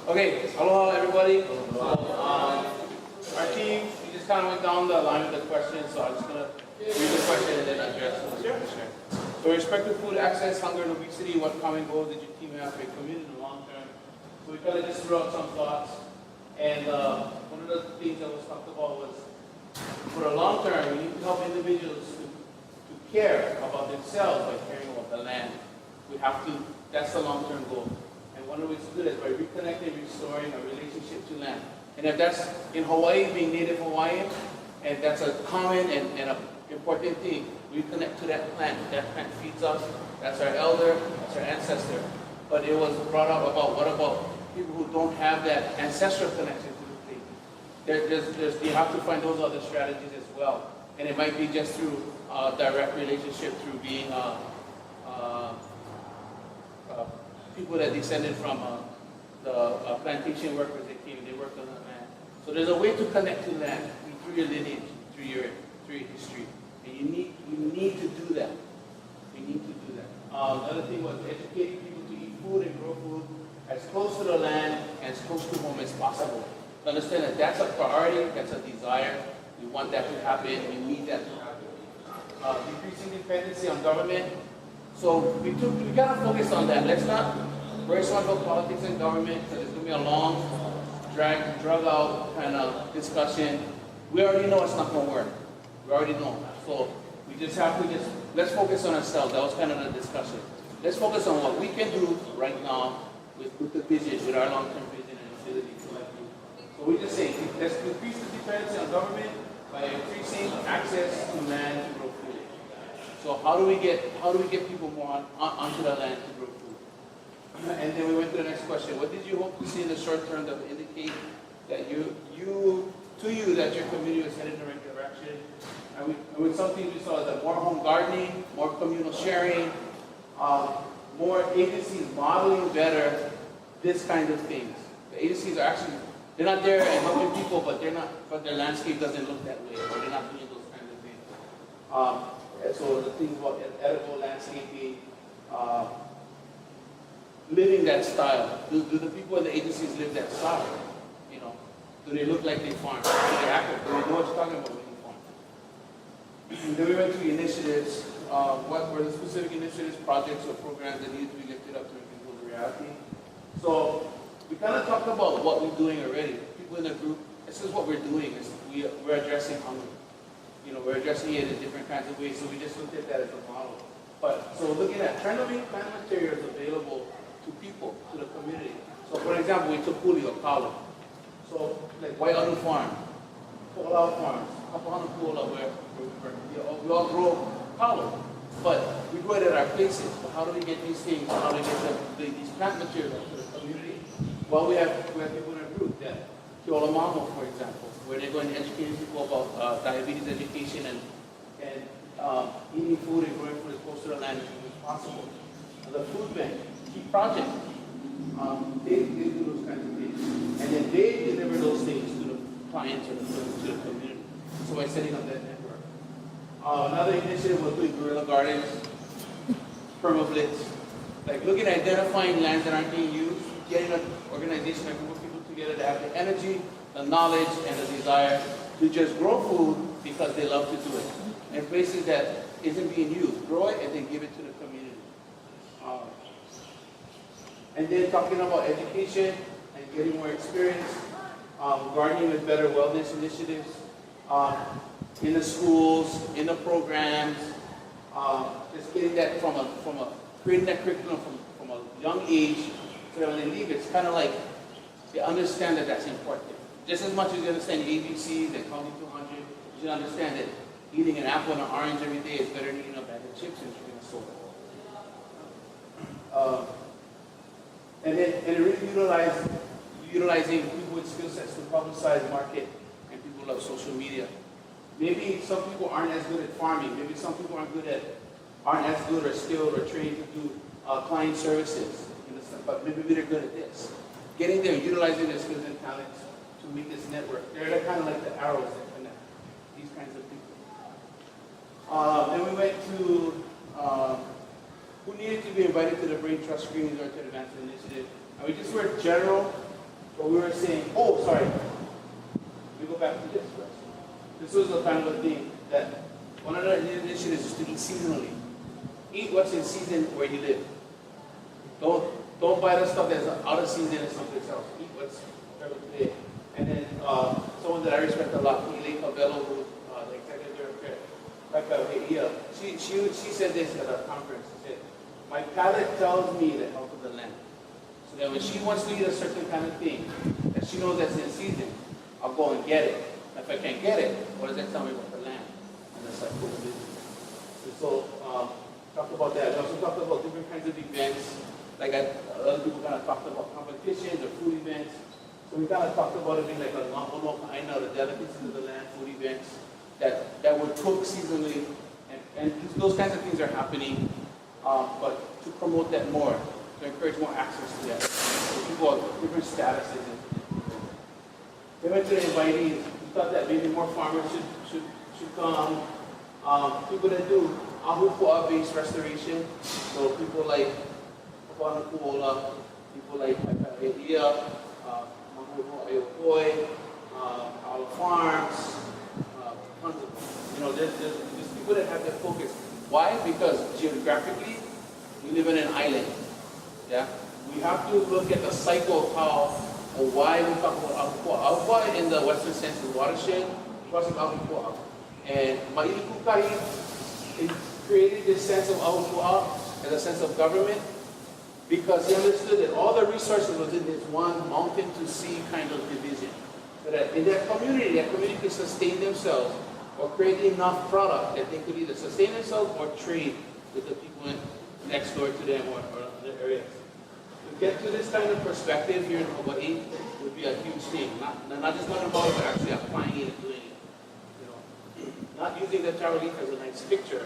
Okay, aloha everybody. Our team, we just kind of went down the line with the questions, so I'm just going to read the question and then address the question. So with respect to food access, hunger, and obesity, what common goals did your team have for your community in the long term? So we kind of just threw out some thoughts, and one of the things that was talked about was, for the long term, we need to help individuals to care about themselves by caring about the land. We have to, that's the long-term goal. And one of the ways to do that is by reconnecting, restoring a relationship to land. And if that's in Hawaii, being Native Hawaiian, and that's a common and an important thing, we connect to that plant. That plant feeds us. That's our elder, that's our ancestor. But it was brought up about, what about people who don't have that ancestral connection to the thing? You have to find those other strategies as well. And it might be just through direct relationship, through being people that descended from the plantation workers that came, they worked on the land. So there's a way to connect to land through your lineage, through your history. And you need to do that. You need to do that. Another thing was educating people to eat food and grow food as close to the land and as close to home as possible. To understand that that's a priority, that's a desire. We want that to happen, we need that to happen. Decreasing dependency on government. So we gotta focus on that. Let's not worry so much about politics and government, because it's gonna be a long, drag out kind of discussion. We already know it's not gonna work. We already know. So we just have to let's focus on ourselves. That was kind of the discussion. Let's focus on what we can do right now with the vision, with our long-term vision and ability to let you. So we just say, let's decrease the dependency on government by increasing access to land to grow food. So how do we get people more onto the land to grow food? And then we went to the next question. What did you hope to see in the short term that would indicate that that your community was headed in the right direction? And with some things we saw that more home gardening, more communal sharing, more agencies modeling better this kind of things. The agencies are actually, they're not there and helping people, but their landscape doesn't look that way, or they're not doing those kinds of things. And so the things about edible landscaping, living that style. Do the people in the agencies live that style? You know, do they look like they farm? Do they act? Do they know what you're talking about when you farm? And then we went through initiatives. What were the specific initiatives, projects, or programs that needed to be lifted up to make it a reality? So we kind of talked about what we're doing already. People in the group, this is what we're doing. We're addressing hunger. You know, we're addressing it in different kinds of ways, so we just looked at that as a model. But, so looking at trying to make plant materials available to people, to the community. So for example, we took Puli or Kalo. So, like Waianu Farm, Ko'olau Farms, Kapahana Kuola, where we all grow Kalo. But we grow it at our places. So how do we get these things, how do we get these plant materials to the community? Well, we have people in our group that Keola Mamo, for example, where they're going to educate people about diabetes education and eating food and growing food as close to the land as possible. The food bank, key project, they do those kinds of things. And then they deliver those things to the clients or to the community. So by setting up that network. Another initiative was doing guerrilla gardens, permablitz, like looking at identifying lands that aren't being used, getting an organization, a group of people together that have the energy, the knowledge, and the desire to just grow food because they love to do it. In places that isn't being used, grow it and then give it to the community. And then talking about education and getting more experience, gardening with better wellness initiatives, in the schools, in the programs, just getting that creating that curriculum from a young age, so that when they leave, it's kind of like they understand that that's important. Just as much as you understand ABCs and counting to 100, you should understand that eating an apple and an orange every day is better than eating a bag of chips and drinking a soda. And really utilizing people with skill sets to publicize, market, and people who love social media. Maybe some people aren't as good at farming. Maybe some people aren't as good or skilled or trained to do client services. But maybe they're good at this. Getting there, utilizing their skills and talents to make this network. They're kind of like the arrows that connect these kinds of people. Then we went to who needed to be invited to the Braintrust screenings or to the Advancement Initiative. And we just were general But we were saying, oh, sorry. We go back to this first. This was the kind of a thing that one of the initiatives is to eat seasonally. Eat what's in season where you live. Don't buy the stuff that's out of season and someplace else. Eat what's there. And then someone that I respect a lot, Elaine Cabello, who the executive director, she said this at a conference. She said, my palate tells me the health of the land. So that when she wants to eat a certain kind of thing that she knows that's in season, I'll go and get it. If I can't get it, what does that tell me about the land? And that's like cool business. So talked about that. We also talked about different kinds of events. Like other people kind of talked about competitions or food events. So we kind of talked about it being like a the delicacies of the land, food events that would cook seasonally, and those kinds of things are happening. But to promote that more, to encourage more access to that, so people of different statuses. They went to the invitees. We thought that maybe more farmers should come. People that do ahupu'a-based restoration, so people like Papana Kuola, people like Ia, Mahuho Ayokoi, Ala Farms, tons of them. There's people that have that focus. Why? Because geographically, we live in an island. Yeah? We have to look at the cycle of how or why we talk about ahupu'a. Ahupu'a in the Western sense is watershed, plus ahupu'a. And Ma'ilikukai created this sense of ahupu'a as a sense of government because he understood that all the resources was in this one mountain to sea kind of division. So that in that community could sustain themselves or create enough product that they could either sustain themselves or trade with the people next door to them or other areas. To get to this kind of perspective here in Hawaii would be a huge thing. Not just learning about it, but actually applying it and doing it. Not using the taro leaf as a nice picture,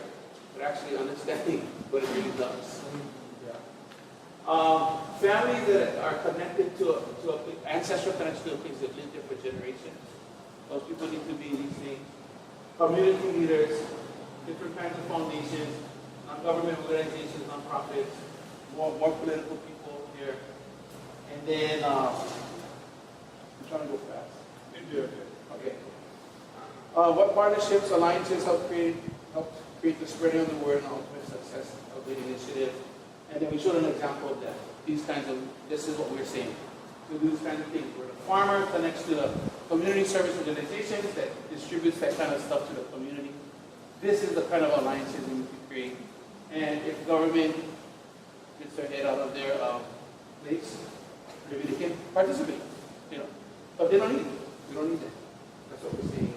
but actually understanding what it really does. Families that are connected to ancestral connection to a place that lived there for generations. Those people need to be in these things. Community leaders, different kinds of foundations, non-government organizations, non-profits, more political people here. And then, I'm trying to go fast. Okay. What partnerships, alliances help create the spreading of the word and ultimate success of the initiative? And then we showed an example of that. This is what we're saying. To do these kinds of things where the farmer connects to the community service organizations that distributes that kind of stuff to the community. This is the kind of alliances we need to create. And if government gets their head out of their place, maybe they can participate. But they don't need it. We don't need that. That's what we're saying.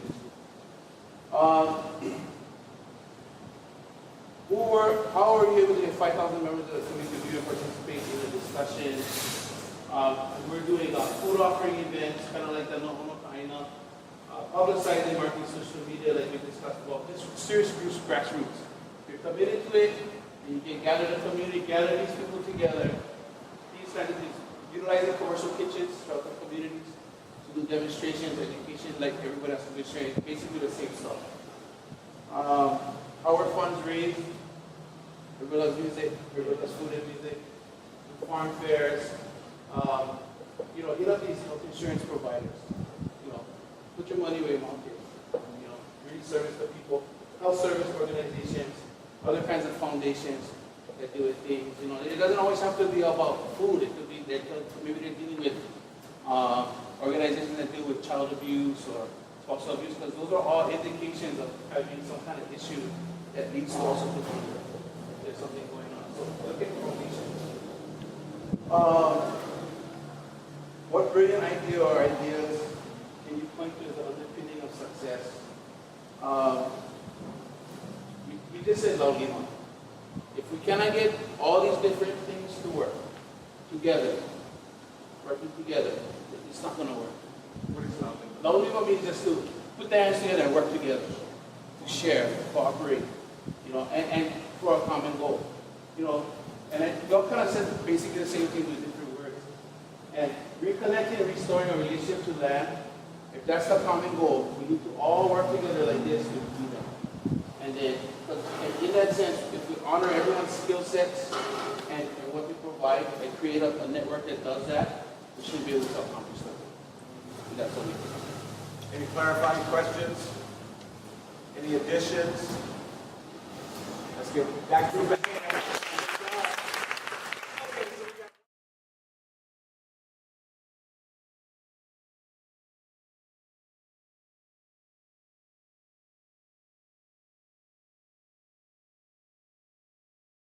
How are you able to get 5,000 members of the community to participate in the discussion? We're doing food offering events, kind of like the Nohono Kaina, publicizing marketing social media, like we discussed about. This serious grassroots. If you're committed to it, and you can gather the community, gather these people together, these kinds of things. Utilizing commercial kitchens throughout the communities to do demonstrations, education, like everybody else has been sharing, basically the same stuff. Our funds raised, everybody loves music, everybody loves food and music, farm fairs, hit up these health insurance providers, put your money where your mouth is, really service the people, health service organizations, other kinds of foundations that deal with things, it doesn't always have to be about food, it could be that maybe they're dealing with organizations that deal with child abuse or spousal abuse, because those are all indications of having some kind of issue that leads to also to hunger. There's something going on. So look at the foundations. What brilliant idea or ideas can you point to as the underpinning of success? We just said Laulima. If we cannot get all these different things to work together, working together, it's not going to work. What is Laulima means just to put their hands together and work together, to share, cooperate, and for a common goal. And y'all kind of said basically the same thing with different words. And reconnecting and restoring a relationship to land, if that's the common goal, we need to all work together like this to do that. And then, in that sense, if we honor everyone's skill sets and what they provide and create a network that does that, we should be able to accomplish that. And that's all we do. Any clarifying questions? Any additions? Let's get back to